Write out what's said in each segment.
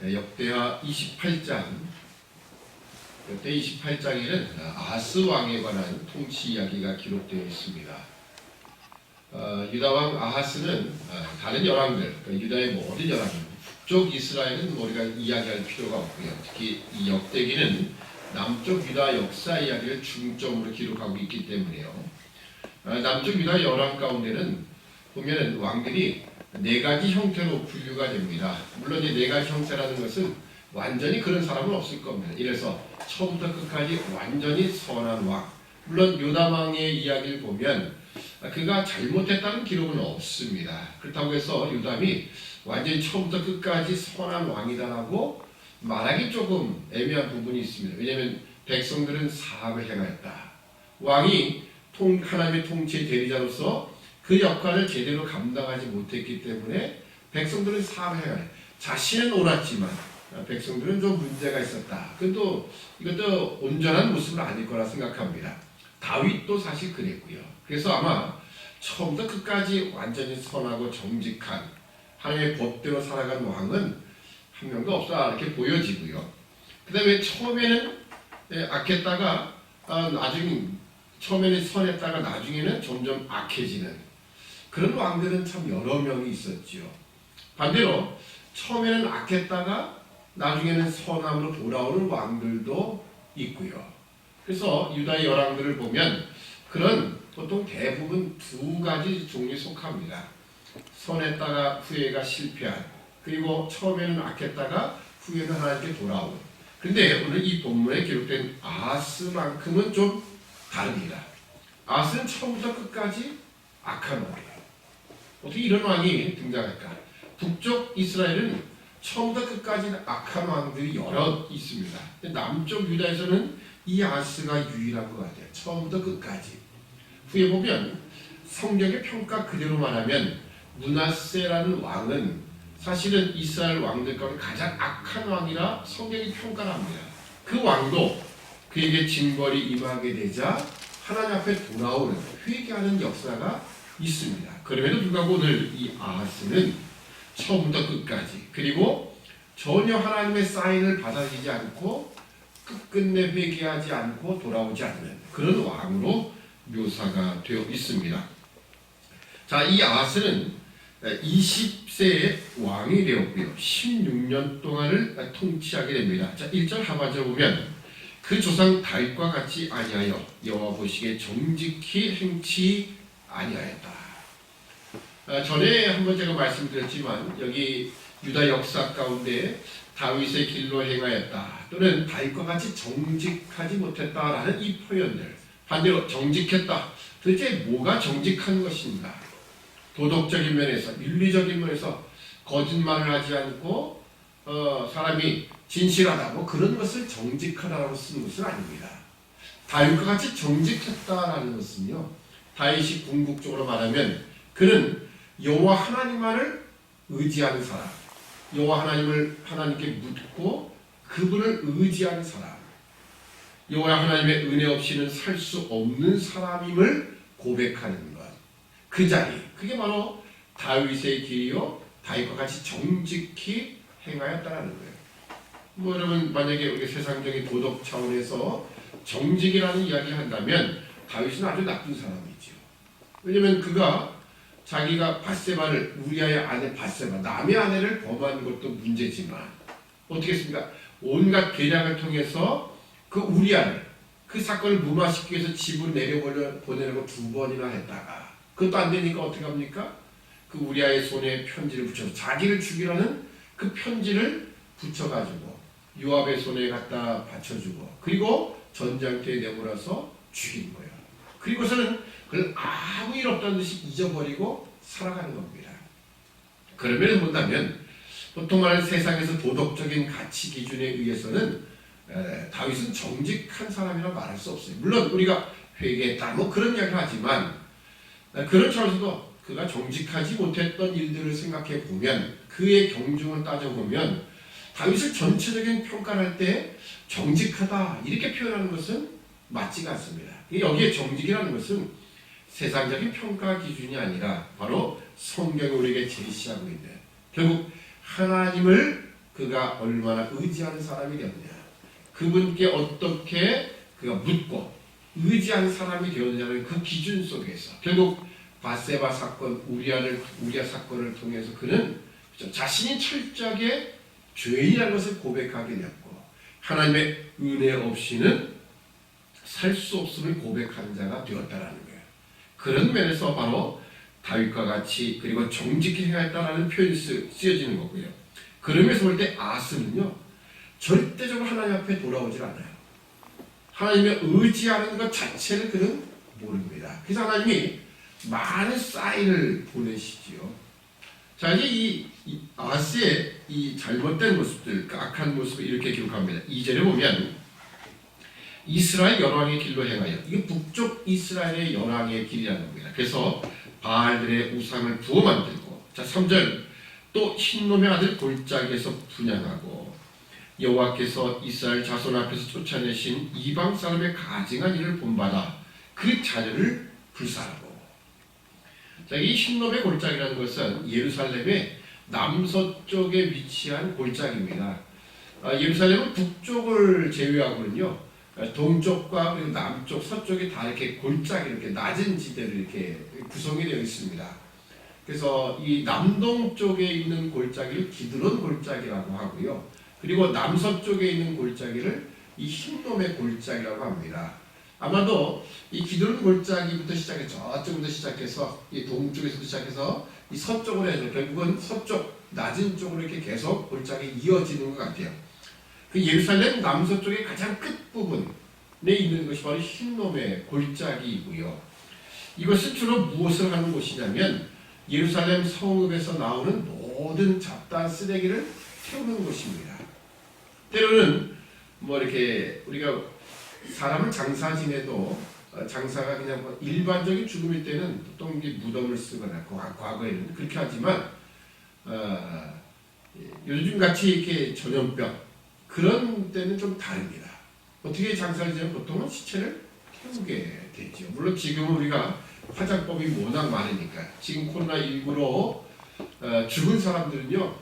역대하 28장, 역대 28장에는 아하스 왕에 관한 통치 이야기가 기록되어 있습니다. 유다왕 아하스는 다른 열왕들, 유다의 모든 열왕들, 북쪽 이스라엘은 우리가 이야기할 필요가 없고요. 특히 이 역대기는 남쪽 유다 역사 이야기를 중점으로 기록하고 있기 때문에요. 남쪽 유다 열왕 가운데는 보면은 왕들이 네 가지 형태로 분류가 됩니다. 물론 이 네 가지 형태라는 것은 완전히 그런 사람은 없을 겁니다. 이래서 처음부터 끝까지 완전히 선한 왕. 물론 요담왕의 이야기를 보면 그가 잘못했다는 기록은 없습니다. 그렇다고 해서 요담이 완전히 처음부터 끝까지 선한 왕이다라고 말하기 조금 애매한 부분이 있습니다. 왜냐하면 백성들은 사악을 행하였다. 왕이 하나님의 통치의 대리자로서 그 역할을 제대로 감당하지 못했기 때문에 백성들은 사악을 행하였다. 자신은 옳았지만 백성들은 좀 문제가 있었다. 이것도 온전한 모습은 아닐 거라 생각합니다. 다윗도 사실 그랬고요. 그래서 아마 처음부터 끝까지 완전히 선하고 정직한 하나님의 법대로 살아간 왕은 한 명도 없다 이렇게 보여지고요. 그 다음에 처음에는 악했다가 나중에 처음에는 선했다가 나중에는 점점 악해지는 그런 왕들은 참 여러 명이 있었죠. 반대로 처음에는 악했다가 나중에는 선함으로 돌아오는 왕들도 있고요. 그래서 유다의 열왕들을 보면 그런 보통 대부분 두 가지 종류에 속합니다. 선했다가 후회가 실패한, 그리고 처음에는 악했다가 후회는 하나님께 돌아오는. 그런데 오늘 이 본문에 기록된 아하스만큼은 좀 다릅니다. 아하스는 처음부터 끝까지 악한 왕이에요. 어떻게 이런 왕이 등장할까? 북쪽 이스라엘은 처음부터 끝까지 악한 왕들이 여러 있습니다. 남쪽 유다에서는 이 아하스가 유일한 것 같아요. 처음부터 끝까지. 후에 보면 성경의 평가 그대로 말하면 므낫세라는 왕은 사실은 이스라엘 왕들 가운데 가장 악한 왕이라 성경이 평가를 합니다. 그 왕도 그에게 징벌이 임하게 되자 하나님 앞에 돌아오는 회개하는 역사가 있습니다. 그럼에도 불구하고 오늘 이 아하스는 처음부터 끝까지, 그리고 전혀 하나님의 사인을 받아들이지 않고 끝끝내 회개하지 않고 돌아오지 않는 그런 왕으로 묘사가 되어 있습니다. 자, 이 아하스는 20세의 왕이 되었고요. 16년 동안을 통치하게 됩니다. 자, 1절 하반절 보면 그 조상 다윗과 같이 아니하여 여호와 보시기에 정직히 행치 아니하였다. 전에 한번 제가 말씀드렸지만 여기 유다 역사 가운데 다윗의 길로 행하였다 또는 다윗과 같이 정직하지 못했다라는 이 표현들, 반대로 정직했다. 도대체 뭐가 정직한 것인가? 도덕적인 면에서, 윤리적인 면에서 거짓말을 하지 않고 사람이 진실하다 뭐 그런 것을 정직하다라고 쓰는 것은 아닙니다. 다윗과 같이 정직했다라는 것은요, 다윗이 궁극적으로 말하면 그는 여호와 하나님만을 의지하는 사람, 여호와 하나님께 묻고 그분을 의지하는 사람, 여호와 하나님의 은혜 없이는 살 수 없는 사람임을 고백하는 것, 그 자리, 그게 바로 다윗의 길이요 다윗과 같이 정직히 행하였다라는 거예요. 뭐 여러분 만약에 우리 세상적인 도덕 차원에서 정직이라는 이야기를 한다면 다윗은 아주 나쁜 사람이죠. 왜냐하면 그가 자기가 밧세바를, 우리아의 아내 밧세바, 남의 아내를 범한 것도 문제지만 어떻게 했습니까? 온갖 계략을 통해서 그 우리아를, 그 사건을 무마시키기 위해서 집으로 내려보내려고 2번이나 했다가 그것도 안 되니까 어떻게 합니까? 그 우리아의 손에 편지를 붙여서 자기를 죽이라는 그 편지를 붙여가지고 요압의 손에 갖다 받쳐주고 그리고 전장터에 내몰아서 죽인 거예요. 그리고서는 그걸 아무 일 없다는 듯이 잊어버리고 살아가는 겁니다. 그러면 본다면 보통 말하는 세상에서 도덕적인 가치 기준에 의해서는 다윗은 정직한 사람이라 말할 수 없어요. 물론 우리가 회개했다 뭐 그런 이야기를 하지만 그런 차원에서도 그가 정직하지 못했던 일들을 생각해 보면 그의 경중을 따져보면 다윗을 전체적인 평가를 할 때 정직하다 이렇게 표현하는 것은 맞지가 않습니다. 여기에 정직이라는 것은 세상적인 평가 기준이 아니라 바로 성경이 우리에게 제시하고 있는 결국 하나님을 그가 얼마나 의지하는 사람이 되었느냐, 그분께 어떻게 그가 묻고 의지하는 사람이 되었느냐는 그 기준 속에서 결국 바세바 사건, 우리아 사건을 통해서 그는 자신이 철저하게 죄인이라는 것을 고백하게 되었고, 하나님의 은혜 없이는 살 수 없음을 고백한 자가 되었다라는 거예요. 그런 면에서 바로 다윗과 같이 그리고 정직히 행하였다라는 표현이 쓰여지는 거고요. 그러면서 볼 때 아스는요, 절대적으로 하나님 앞에 돌아오질 않아요. 하나님의 의지하는 것 자체를 그는 모릅니다. 그래서 하나님이 많은 사인을 보내시지요. 자, 이제 이 아스의 이 잘못된 모습들, 그 악한 모습을 이렇게 기록합니다. 2절에 보면 이스라엘 열왕의 길로 행하여, 이게 북쪽 이스라엘의 열왕의 길이라는 겁니다. 그래서 바알들의 우상을 부어 만들고, 자 3절 또 흰놈의 아들 골짜기에서 분양하고, 여호와께서 이스라엘 자손 앞에서 쫓아내신 이방 사람의 가증한 일을 본받아 그 자녀를 불사하고. 자, 이 흰놈의 골짜기라는 것은 예루살렘의 남서쪽에 위치한 골짜기입니다. 예루살렘은 북쪽을 제외하고는요, 동쪽과 그리고 남쪽, 서쪽이 다 이렇게 골짜기, 이렇게 낮은 지대로 이렇게 구성이 되어 있습니다. 그래서 이 남동쪽에 있는 골짜기를 기드론 골짜기라고 하고요. 그리고 남서쪽에 있는 골짜기를 이 흰놈의 골짜기라고 합니다. 아마도 이 기드론 골짜기부터 시작해서 저쪽부터 시작해서 이 동쪽에서부터 시작해서 이 서쪽으로 해서 결국은 서쪽 낮은 쪽으로 이렇게 계속 골짜기 이어지는 것 같아요. 그 예루살렘 남서쪽의 가장 끝부분에 있는 것이 바로 흰놈의 골짜기이고요. 이것은 주로 무엇을 하는 곳이냐면 예루살렘 성읍에서 나오는 모든 잡다한 쓰레기를 태우는 곳입니다. 때로는 뭐 이렇게 우리가 사람은 장사 지내도 장사가 그냥 뭐 일반적인 죽음일 때는 보통 무덤을 쓰거나 과거에는 그렇게 하지만 요즘같이 이렇게 전염병 그런 때는 좀 다릅니다. 어떻게 장사를 지내면 보통은 시체를 태우게 되죠. 물론 지금은 우리가 화장법이 워낙 많으니까 지금 코로나19로 죽은 사람들은요,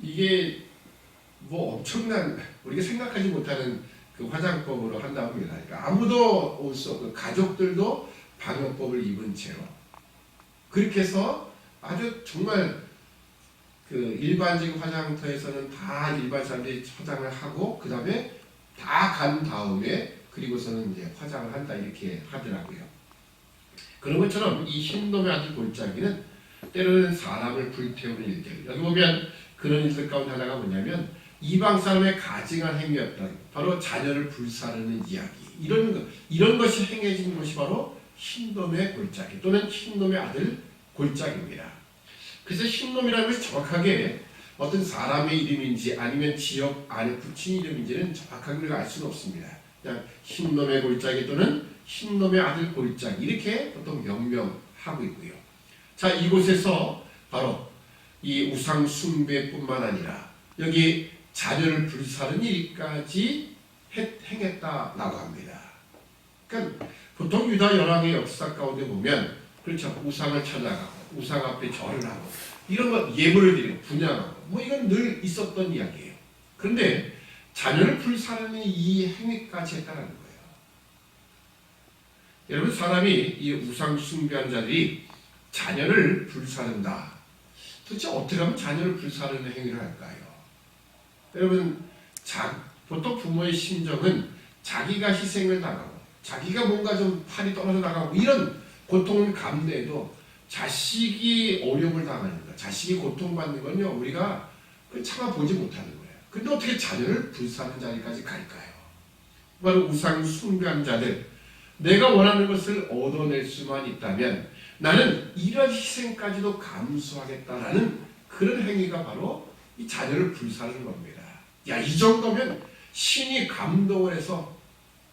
이게 뭐 엄청난 우리가 생각하지 못하는 그 화장법으로 한다고 합니다. 그러니까 아무도 올 수 없고 가족들도 방역법을 입은 채로 그렇게 해서 아주 정말 그 일반적인 화장터에서는 다 일반 사람들이 화장을 하고 그 다음에 다 간 다음에 그리고서는 이제 화장을 한다 이렇게 하더라고요. 그런 것처럼 이 흰놈의 아들 골짜기는 때로는 사람을 불태우는 일들, 여기 보면 그런 일들 가운데 하나가 뭐냐면 이방 사람의 가증한 행위였던 바로 자녀를 불사르는 이야기, 이런 것이 행해진 것이 바로 흰놈의 골짜기 또는 흰놈의 아들 골짜기입니다. 그래서 흰놈이라는 것이 정확하게 어떤 사람의 이름인지 아니면 지역 안에 붙인 이름인지는 정확하게 우리가 알 수는 없습니다. 그냥 흰놈의 골짜기 또는 흰놈의 아들 골짜기 이렇게 보통 명명하고 있고요. 자, 이곳에서 바로 이 우상 숭배뿐만 아니라 여기 자녀를 불사르는 일까지 행했다라고 합니다. 그러니까 보통 유다 열왕의 역사 가운데 보면 그렇죠, 우상을 찾아가고 우상 앞에 절을 하고 이런 것 예물을 드리고 분양하고 뭐 이건 늘 있었던 이야기예요. 그런데 자녀를 불사르는 이 행위까지 했다는 거예요. 여러분, 사람이 이 우상 숭배하는 자들이 자녀를 불사른다. 도대체 어떻게 하면 자녀를 불사르는 행위를 할까요? 여러분, 보통 부모의 심정은 자기가 희생을 당하고 자기가 뭔가 좀 팔이 떨어져 나가고 이런 고통을 감내해도 자식이 어려움을 당하는 것, 자식이 고통받는 건요 우리가 참아보지 못하는 거예요. 근데 어떻게 자녀를 불사르는 자리까지 갈까요? 바로 우상 숭배하는 자들, 내가 원하는 것을 얻어낼 수만 있다면 나는 이런 희생까지도 감수하겠다라는 그런 행위가 바로 이 자녀를 불사르는 겁니다. 야, 이 정도면 신이 감동을 해서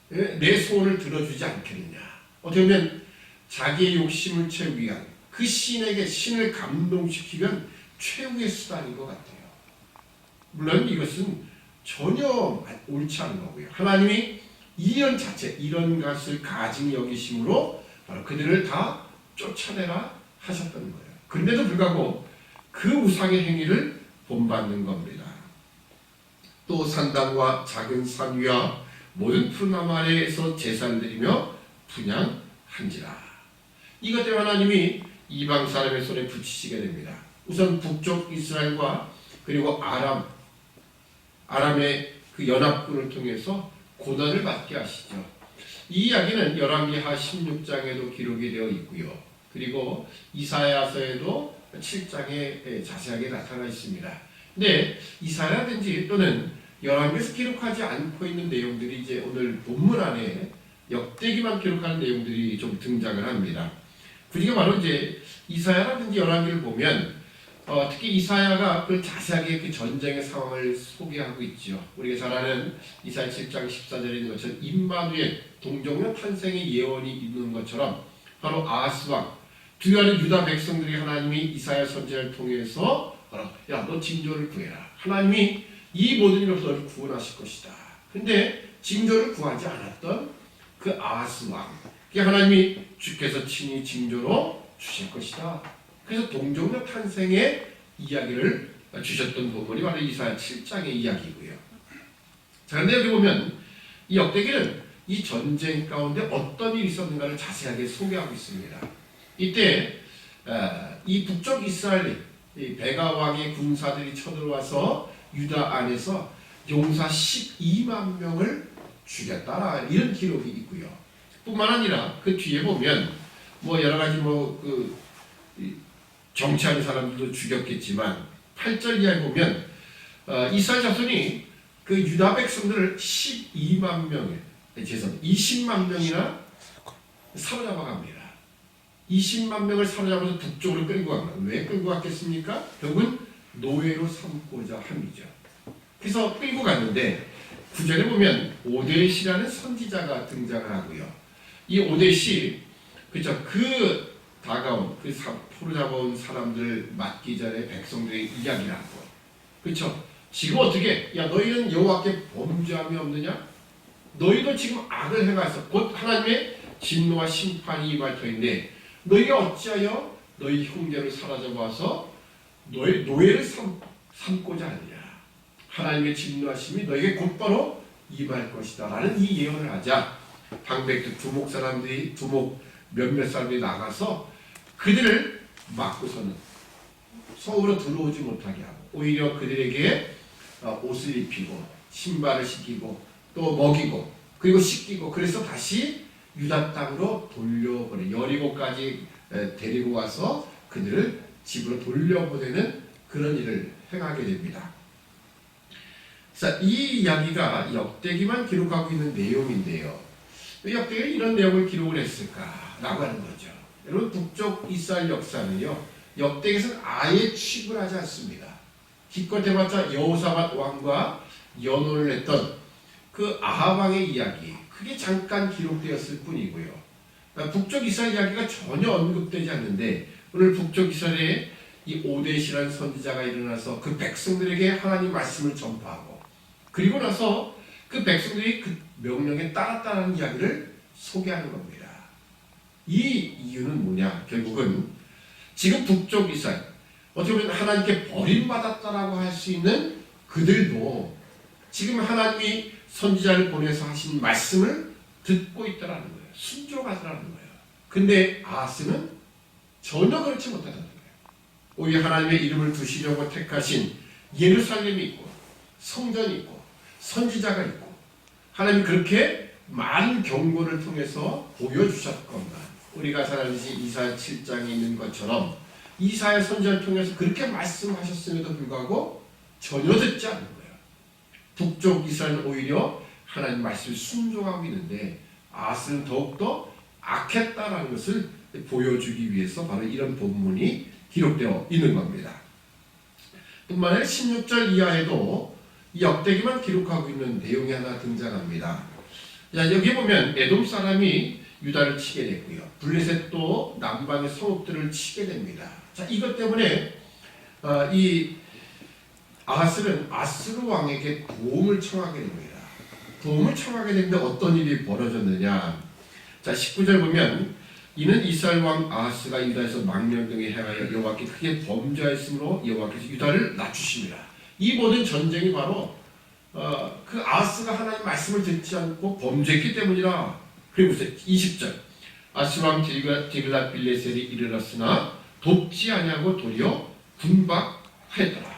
내 소원을 들어주지 않겠느냐. 어떻게 보면 자기의 욕심을 채우기 위한 그 신을 감동시키면 최후의 수단인 것 같아요. 물론 이것은 전혀 옳지 않은 거고요. 하나님이 이런 것을 가증히 여기심으로 바로 그들을 다 쫓아내라 하셨던 거예요. 그런데도 불구하고 그 우상의 행위를 본받는 겁니다. 또 산당과 작은 산 위와 모든 푸른 나무 아래에서 제사를 드리며 분향한지라. 이것 때문에 하나님이 이방 사람의 손에 붙이시게 됩니다. 우선 북쪽 이스라엘과 그리고 아람의 그 연합군을 통해서 고난을 받게 하시죠. 이 이야기는 열왕기하 16장에도 기록이 되어 있고요. 그리고 이사야서에도 7장에 자세하게 나타나 있습니다. 근데 이사야라든지 또는 열왕기에서 기록하지 않고 있는 내용들이 이제 오늘 본문 안에 역대기만 기록하는 내용들이 좀 등장을 합니다. 그게 바로 이제 이사야라든지 열왕기를 보면 특히 이사야가 그 자세하게 그 전쟁의 상황을 소개하고 있죠. 우리가 잘 아는 이사야 7장 14절에 있는 것처럼 임마누엘 동정녀 탄생의 예언이 있는 것처럼 바로 아하스 왕 두려워하는 유다 백성들이 하나님이 이사야 선지자를 통해서 야, 너 징조를 구해라. 하나님이 이 모든 일로서 너를 구원하실 것이다. 근데 징조를 구하지 않았던 그 아하스 왕, 하나님이 주께서 친히 징조로 주실 것이다. 그래서 동정녀 탄생의 이야기를 주셨던 부분이 바로 이사야 7장의 이야기고요. 자, 그런데 여기 보면 이 역대기는 이 전쟁 가운데 어떤 일이 있었는가를 자세하게 소개하고 있습니다. 이때 이 북쪽 이스라엘 베가 왕의 군사들이 쳐들어와서 유다 안에서 용사 12만 명을 죽였다, 이런 기록이 있고요. 뿐만 아니라 그 뒤에 보면 뭐 여러 가지 그 정치하는 사람들도 죽였겠지만 8절 이하에 보면 이스라엘 자손이 그 유다 백성들을 12만 명에 20만 명이나 사로잡아 갑니다. 20만 명을 사로잡아서 북쪽으로 끌고 갑니다. 왜 끌고 갔겠습니까? 결국은 노예로 삼고자 함이죠. 그래서 끌고 갔는데 9절에 보면 오데시라는 선지자가 등장을 하고요. 이 오데시, 그렇죠, 그 다가온 그 포로 잡아온 사람들 맞기 전에 백성들의 이야기를 하고, 그렇죠, 지금 어떻게, 야 너희는 여호와께 범죄함이 없느냐? 너희도 지금 악을 행하여서 곧 하나님의 진노와 심판이 임할 터인데 너희가 어찌하여 너희 형제를 사로잡아서 너희 노예를 삼고자 하느냐? 하나님의 진노하심이 너에게 곧바로 임할 것이다 라는 이 예언을 하자 방백들 두목 몇몇 사람들이 나가서 그들을 막고서는 성으로 들어오지 못하게 하고 오히려 그들에게 옷을 입히고 신발을 시키고 또 먹이고 그리고 씻기고, 그래서 다시 유다 땅으로 돌려보내 여리고까지 데리고 와서 그들을 집으로 돌려보내는 그런 일을 행하게 됩니다. 자, 이 이야기가 역대기만 기록하고 있는 내용인데요. 왜 역대기가 이런 내용을 기록을 했을까라고 하는 거죠. 여러분, 북쪽 이스라엘 역사는요, 역대기에서는 아예 취급을 하지 않습니다. 기껏 해봤자 여호사밧 왕과 연혼을 했던 그 아합 왕의 이야기, 그게 잠깐 기록되었을 뿐이고요. 북쪽 이스라엘 이야기가 전혀 언급되지 않는데 오늘 북쪽 이스라엘에 이 오데시라는 선지자가 일어나서 그 백성들에게 하나님 말씀을 전파하고, 그리고 나서 그 백성들이 그 명령에 따랐다는 이야기를 소개하는 겁니다. 이 이유는 뭐냐? 결국은 지금 북쪽 이스라엘, 어떻게 보면 하나님께 버림받았다라고 할 수 있는 그들도 지금 하나님이 선지자를 보내서 하신 말씀을 듣고 있다라는 거예요. 순종하더라는 거예요. 근데 아하스는 전혀 그렇지 못하다는 거예요. 오히려 하나님의 이름을 두시려고 택하신 예루살렘이 있고 성전이 있고 선지자가 있고 하나님이 그렇게 많은 경고를 통해서 보여주셨건만, 우리가 잘 아듯이 이사야 7장에 있는 것처럼 이사야 선지자를 통해서 그렇게 말씀하셨음에도 불구하고 전혀 듣지 않는 거예요. 북쪽 이스라엘은 오히려 하나님 말씀을 순종하고 있는데 아하스는 더욱더 악했다라는 것을 보여주기 위해서 바로 이런 본문이 기록되어 있는 겁니다. 뿐만 아니라 16절 이하에도 이 역대기만 기록하고 있는 내용이 하나 등장합니다. 자, 여기 보면 에돔 사람이 유다를 치게 됐고요. 블레셋도 남방의 성읍들을 치게 됩니다. 자, 이것 때문에 이 아하스는 아스루 왕에게 도움을 청하게 됩니다. 도움을 청하게 되는데 어떤 일이 벌어졌느냐? 자, 19절 보면 이는 이스라엘 왕 아하스가 유다에서 망령 등에 행하여 여호와께 크게 범죄하였으므로 여호와께서 유다를 낮추십니다. 이 모든 전쟁이 바로 그 아하스가 하나님 말씀을 듣지 않고 범죄했기 때문이라. 그리고 20절 아스 왕 디글랏빌레셀이 이르렀으나 돕지 아니하고 도리어 군박하였더라.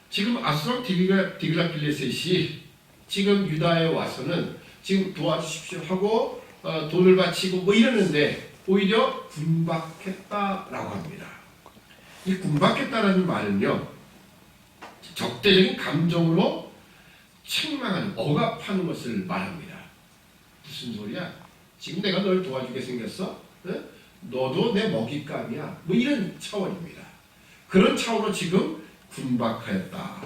지금 아스 왕 디글랏빌레셋이 지금 유다에 와서는 지금 도와주십시오 하고 돈을 바치고 뭐 이러는데 오히려 군박했다라고 합니다. 이 군박했다라는 말은요, 적대적인 감정으로 책망하는, 억압하는 것을 말합니다. 무슨 소리야? 지금 내가 널 도와주게 생겼어? 응? 너도 내 먹잇감이야. 뭐 이런 차원입니다. 그런 차원으로 지금 군박하였다.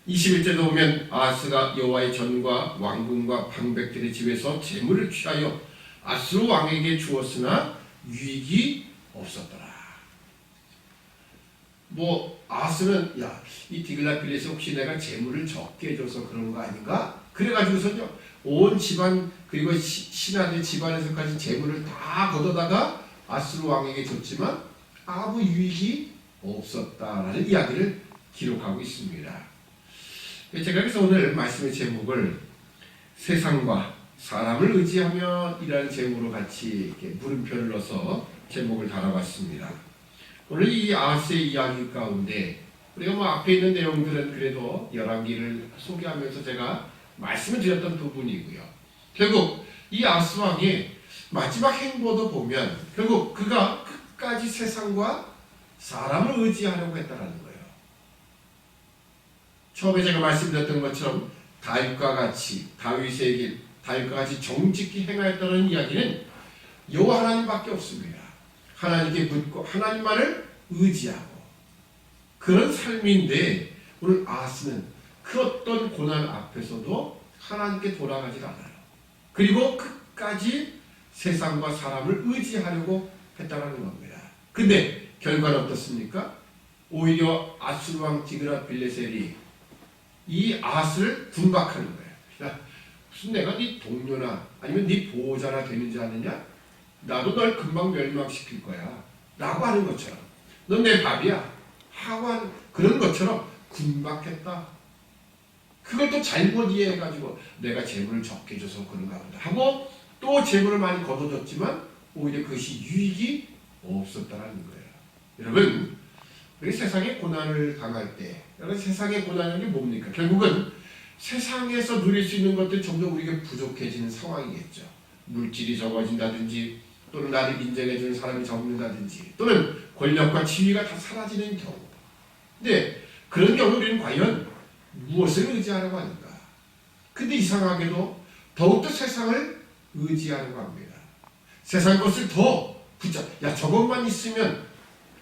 21절도 보면 아하스가 여호와의 전과 왕궁과 방백들의 집에서 재물을 취하여 아수르 왕에게 주었으나 유익이 없었더라. 뭐 아하스는 이 디글랏빌레셋 혹시 내가 재물을 적게 해줘서 그런 거 아닌가? 그래가지고서요 온 집안 그리고 신하들 집안에서까지 재물을 다 걷어다가 아수르 왕에게 줬지만 아무 유익이 없었다라는 이야기를 기록하고 있습니다. 제가 그래서 오늘 말씀의 제목을 세상과 사람을 의지하며 이라는 제목으로 같이 이렇게 물음표를 넣어서 제목을 달아봤습니다. 오늘 이 아하스의 이야기 가운데 우리가 뭐 앞에 있는 내용들은 그래도 열왕기를 소개하면서 제가 말씀을 드렸던 부분이고요. 결국 이 아하스 왕의 마지막 행보도 보면 결국 그가 끝까지 세상과 사람을 의지하려고 했다는 거예요. 처음에 제가 말씀드렸던 것처럼 다윗과 같이 정직히 행하였다는 이야기는 여호와 하나님밖에 없습니다. 하나님께 묻고 하나님만을 의지하고 그런 삶인데 오늘 아하스는 그 어떤 고난 앞에서도 하나님께 돌아가지 않아요. 그리고 끝까지 세상과 사람을 의지하려고 했다는 겁니다. 근데 결과는 어떻습니까? 오히려 아수르 왕 디글랏빌레셀이 이 아하스를 군박하는 거예요. 야, 무슨 내가 네 동료나 아니면 네 보호자나 되는 줄 아느냐? 나도 널 금방 멸망시킬 거야 라고 하는 것처럼 넌 내 밥이야 하고 하는 그런 것처럼 군박했다. 그걸 또 잘못 이해해가지고 내가 재물을 적게 줘서 그런가 보다 하고 또 재물을 많이 걷어줬지만 오히려 그것이 유익이 없었다는 거예요. 여러분 우리 세상에 고난을 당할 때 여러분 세상의 고난이 뭡니까? 결국은 세상에서 누릴 수 있는 것들이 점점 우리에게 부족해지는 상황이겠죠. 물질이 적어진다든지 또는 나를 인정해주는 사람이 적는다든지 또는 권력과 지위가 다 사라지는 경우. 근데 그런 경우 우리는 과연 무엇을 의지하려고 하는가? 근데 이상하게도 더욱더 세상을 의지하려고 합니다. 세상 것을 더 야 저것만 있으면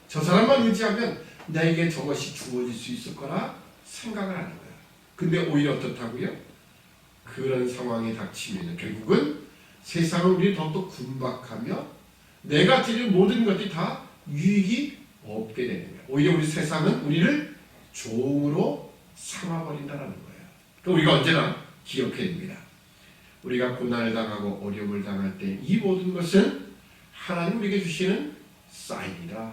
저 사람만 의지하면 나에게 저것이 주어질 수 있을 거라 생각을 하는 거예요. 근데 오히려 어떻다고요? 그런 상황이 닥치면 결국은 세상을 우리 더욱더 군박하며 내가 드릴 모든 것들이 다 유익이 없게 되는 거예요. 오히려 우리 세상은 우리를 종으로 삼아버린다는 거예요. 그러니까 우리가 언제나 기억해야 됩니다. 우리가 고난을 당하고 어려움을 당할 때 이 모든 것은 하나님 우리에게 주시는 사인이다.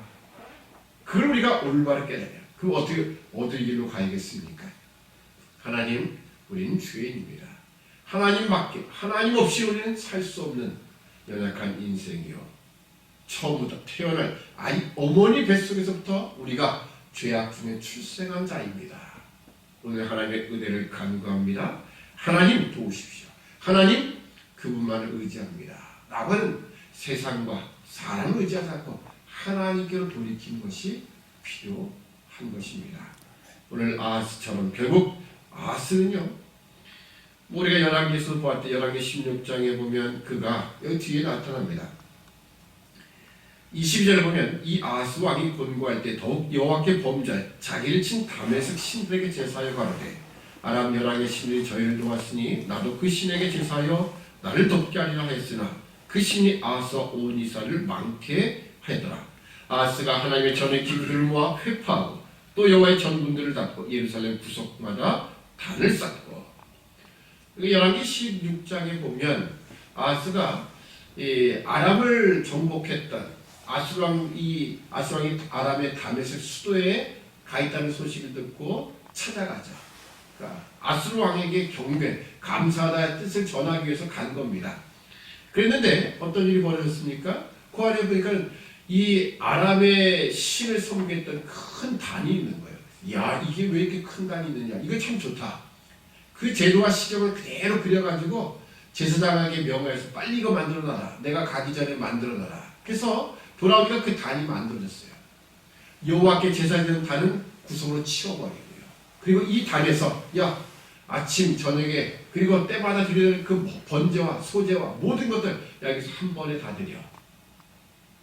그걸 우리가 올바르게 깨달아요. 그 어디 길로 가야겠습니까? 하나님, 우리는 죄인입니다. 하나님 없이 우리는 살 수 없는 연약한 인생이요. 처음부터 태어날 어머니 뱃속에서부터 우리가 죄악 중에 출생한 자입니다. 오늘 하나님의 은혜를 간구합니다. 하나님 도우십시오. 하나님 그분만을 의지합니다. 라고 하는 세상과 사람을 의지하지 않고 하나님께로 돌이키는 것이 필요한 것입니다. 오늘 아하스처럼 결국 아하스는요. 우리가 열왕기에서 보았을 때 열왕기 16장에 보면 그가 여기 뒤에 나타납니다. 22절에 보면 이 아하스 왕이 권고할 때 더욱 여호와께 범죄하여 자기를 친 다메섹 신들에게 제사하여 가로되 아람 열왕의 신들이 저희를 도왔으니 나도 그 신에게 제사하여 나를 돕게 하리라 하였으나 그 신이 아하스와 온 이스라엘을 많게 하였더라. 아하스가 하나님의 전의 기구들을 모아 회파하고 또 여호와의 전군들을 닫고 예루살렘 구석마다 단을 쌓고. 열왕기 16장에 보면 아하스가 아람을 정복했던 아수르 왕이 아람의 다메섹 수도에 가 있다는 소식을 듣고 찾아가죠. 아수르 왕에게 경배, 감사하다의 뜻을 전하기 위해서 간 겁니다. 그랬는데 어떤 일이 벌어졌습니까? 그 안에 보니까 이 아람의 신을 섬겼던 큰 단이 있는 거예요. 야, 이게 왜 이렇게 큰 단이 있느냐? 이거 참 좋다. 그 제도와 시경을 그대로 그려가지고 제사장에게 명하여서 빨리 이거 만들어놔라. 내가 가기 전에 만들어놔라. 그래서 돌아오니까 그 단이 만들어졌어요. 여호와께 제사되는 단은 구성으로 치워버리고요. 그리고 이 단에서 야, 아침 저녁에 그리고 때마다 드려야 될 그 번제와 소제와 모든 것들 여기서 한 번에 다 드려.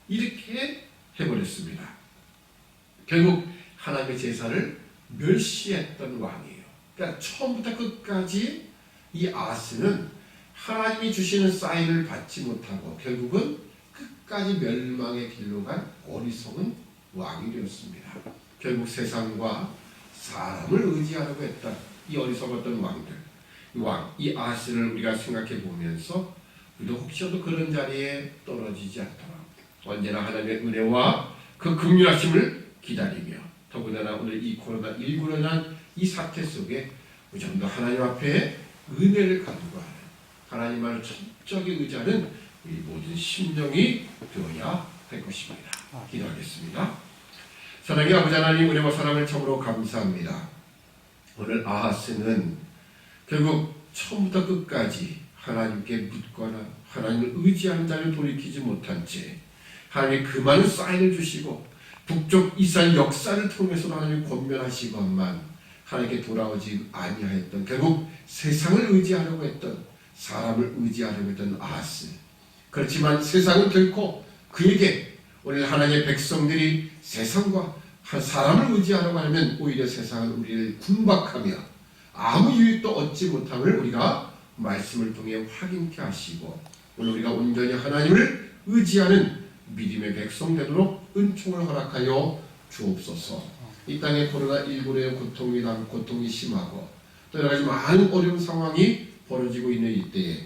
이렇게 해버렸습니다. 결국 하나님의 제사를 멸시했던 왕이에요. 그러니까 처음부터 끝까지 이 아스는 하나님이 주시는 사인을 받지 못하고 결국은 끝까지 멸망의 길로 간 어리석은 왕이 되었습니다. 결국 세상과 사람을 의지하려고 했던 이 어리석었던 왕들, 이 아스를 우리가 생각해 보면서 우리도 혹시라도 그런 자리에 떨어지지 않도록 언제나 하나님의 은혜와 그 긍휼하심을 기다리며 더군다나 오늘 이 코로나19로 인한 이 사태 속에 우리 좀 더 하나님 앞에 은혜를 간구하는 하나님만을 철저하게 의지하는 우리 모든 심령이 되어야 할 것입니다. 기도하겠습니다. 사랑의 아버지 하나님, 은혜와 사랑을 참으로 감사합니다. 오늘 아하스는 결국 처음부터 끝까지 하나님께 묻거나 하나님을 의지하는 자를 돌이키지 못한 채 하나님이 그 많은 사인을 주시고 북쪽 이스라엘 역사를 통해서 하나님을 권면하시건만 하나님께 돌아오지 아니하였던, 결국 세상을 의지하려고 했던, 사람을 의지하려고 했던 아하스. 그렇지만 세상은 결코 그에게, 오늘 하나님의 백성들이 세상과 사람을 의지하려고 하면 오히려 세상은 우리를 군박하며 아무 유익도 얻지 못함을 우리가 말씀을 통해 확인케 하시고 오늘 우리가 온전히 하나님을 의지하는 믿음의 백성 되도록 은총을 허락하여 주옵소서. 이 땅에 코로나19의 고통이 심하고 또 여러 가지 많은 어려운 상황이 벌어지고 있는 이때에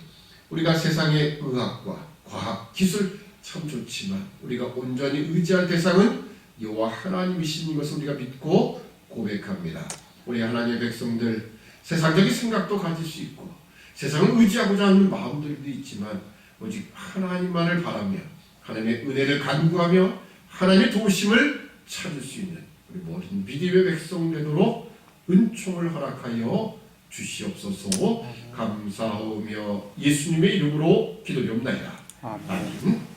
우리가 세상의 의학과 과학, 기술 참 좋지만 우리가 온전히 의지할 대상은 여호와 하나님이신 것을 우리가 믿고 고백합니다. 우리 하나님의 백성들 세상적인 생각도 가질 수 있고 세상을 의지하고자 하는 마음들도 있지만 오직 하나님만을 바라며 하나님의 은혜를 간구하며 하나님의 도우심을 찾을 수 있는 우리 모든 믿음의 백성 되도록 은총을 허락하여 주시옵소서. 감사하며 예수님의 이름으로 기도드립니다. 아멘.